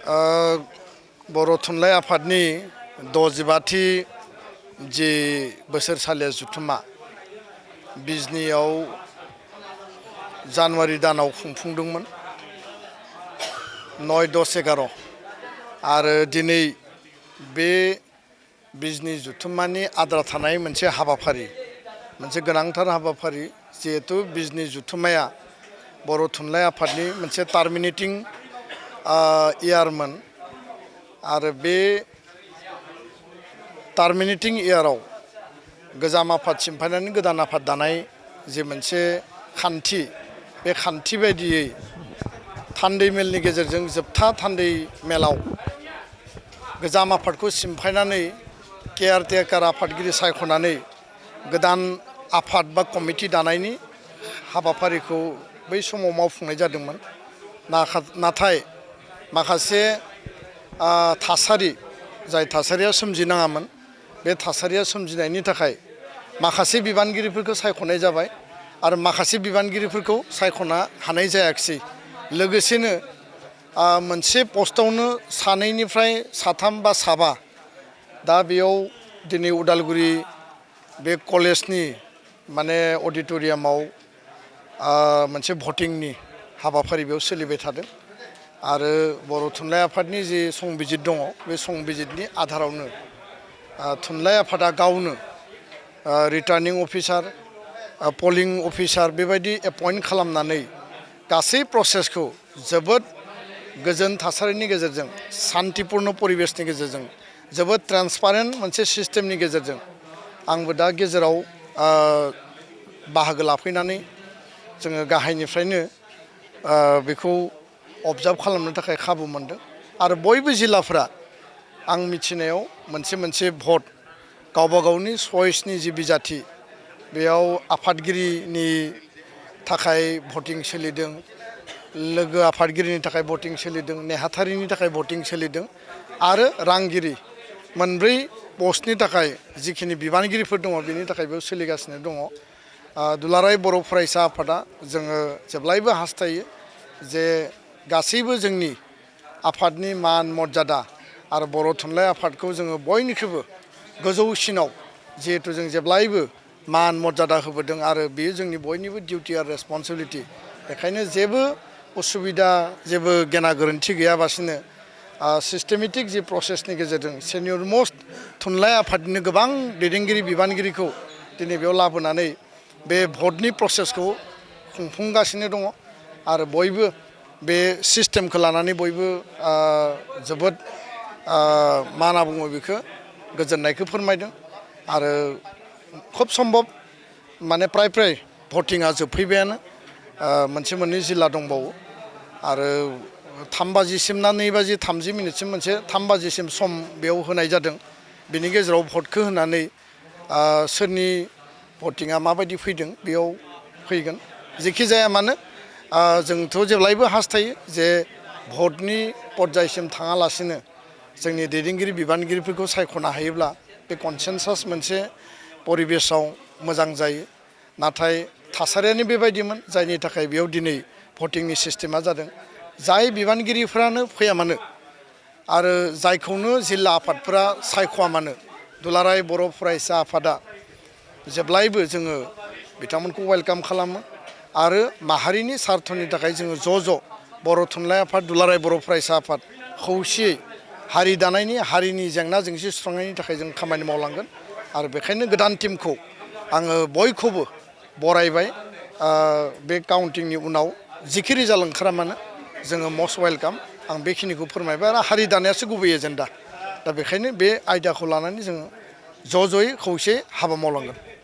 बर' थुनलाइ आफादनि 65थि जे बोसोरसालिया जुथुमा बिजनीयाव जानुवारि दानाव खुंफुंदोंमोन 9, 10, 11 आरो दिनै बे बिजनी जुथुमानि आद्रा थानाय मोनसे हाबाफारि मोनसे गोनांथार हाबाफारि जिहेतु बिजनी जुथुमाया बर' थुनलाइ आफादनि मोनसे टार्मिनेटिं इयारमोन आरो बे टार्मिनेटिं इयाराव गोजाम आफाद सिमफायनानै गोदान आफाद दानाय जे मोनसे खान्थि बे खान्थि बायदियै थान्दै मेलनि गेजेरजों जोबथा थान्दै मेलाव गोजाम आफादखौ सिमफायनानै केयारटेकार आफादगिरि सायख'नानै गोदान आफाद बा कमिटि दानायनि हाबाफारिखौ बै समाव मावफुंनाय जादोंमोन। नाथाय माखासे थासारि जाय थासारिया सोमजिनाङामोन बे थासारिया सोमजिनायनि थाखाय माखासे बिबानगिरिफोरखौ सायख'नाय जाबाय आरो माखासे बिबानगिरिफोरखौ सायख'नो हानाय जायाखिसै। लोगोसेनो मोनसे पस्टआवनो सानैनिफ्राय साथाम बा साबा दा बेयाव दिनै उदालगुरि बे कलेजनि माने अडिट'रियामाव मोनसे भटिंनि हाबाफारि बेयाव सोलिबाय थादों आरो बर' थुनलाइ आफादनि जे संबिजित दङ बे संबिजितनि आधारावनो थुनलाइ आफादा गावनो रिटार्निं अफिसार पलिं अफिसार बेबायदि एपइन्ट खालामनानै गासै प्रसेसखौ जोबोद गोजोन थासारिनि गेजेरजों सान्तिपुर्ण परिबेसनि गेजेरजों जोबोद ट्रान्सपारेन्ट मोनसे सिस्टेमनि गेजेरजों आंबो दा गेजेराव बाहागो लाफैनानै जोङो गाहायनिफ्रायनो बेखौ अबजार्भ खालामनो थाखाय खाबु मोनदों आरो बयबो जिल्लाफोरा आं मिथिनायाव मोनसे भट गावबा गावनि चइसनि जि बिजाथि बेयाव आफादगिरिनि थाखाय भटिं सोलिदों, लोगो आफादगिरिनि थाखाय भटिं सोलिदों, नेहाथारिनि थाखाय भटिं सोलिदों आरो रांगिरि मोनब्रै पस्टनि थाखाय जिखिनि बिबानगिरिफोर दङ बेनि थाखाय बेयाव सोलिगासिनो दङ। दुलाराय बर' फरायसा आफादा जोङो जेब्लायबो हास्थायो जे गासैबो जोंनि आफादनि मान मर्यादा आरो बर' थुनलाइ आफादखौ जोङो बयनिख्रुइबो गोजौसिनाव जिहेतु जों जेब्लायबो मान मर्यादा होबोदों आरो बेयो जोंनि बयनिबो डिउटि आरो रेसपन्सिबिलिटि। बेखायनो जेबो उसुबिदा जेबो गेना गोरोन्थि गैयाबासिनो सिस्टेमेटिक जि प्रसेसनि गेजेरजों सेनियर मस्ट थुनलाइ आफादनिनो गोबां दैदेनगिरि बिबानगिरिखौ दिनै बेयाव लाबोनानै बे भटनि प्रसेसखौ खुंफुंगासिनो दङ आरो बयबो बे सिस्टेमखौ लानानै बयबो जोबोद मा होनना बुङो बेखौ गोजोननायखौ फोरमायदों आरो खोब सम्भब माने प्राय भटिंआ जोबफैबायानो मोनसे मोननै जिल्ला दंबावो आरो 3 बाजिसिम ना 2 बाजि 30 मिनिटसिम मोनसे 3 बाजिसिम सम बेयाव होनाय जादों। बिनि गेजेराव भटखौ होनानै सोरनि भटिंआ माबायदि फैदों बेयाव फैगोन। जेखि जाया मानो जोंथ' जेब्लायबो हास्थायो जे भटनि पर्यायसिम थाङालासिनो जोंनि दैदेनगिरि बिबानगिरिफोरखौ सायख'नो हायोब्ला बे कनसेनसास मोनसे परिबेसाव मोजां जायो। नाथाय थासारियानो बेबायदिमोन जायनि थाखाय बेयाव दिनै भटिंनि सिस्टेमा जादों। जाय बिबानगिरिफ्रानो फैया मानो आरो जायखौनो जिल्ला आफादफोरा सायख'आ मानो दुलाराय बर' फरायसा आफादा जेब्लायबो जोङो बिथांमोनखौ वेलकाम खालामो आरो माहारिनि सार्थनि थाखाय जोङो ज' बर' थुनलाइ आफाद दुलाराय बर' फरायसा आफाद खौसेयै हारि दानायनि हारिनि जेंना जेंसि सुस्रांनायनि थाखाय जों खामानि मावलांगोन आरो बेखायनो गोदान टिमखौ आङो बयखौबो बरायबाय। बे काउन्टिंनि उनाव जिखि रिजाल्ट ओंखारा मानो जोङो मस्ट वेलकाम आं बेखिनिखौ फोरमायबाय आरो हारि दानायासो गुबै एजेन्डा दा बेखायनो बे आयदाखौ लानानै जोङो ज'यै खौसे हाबा मावलांगोन।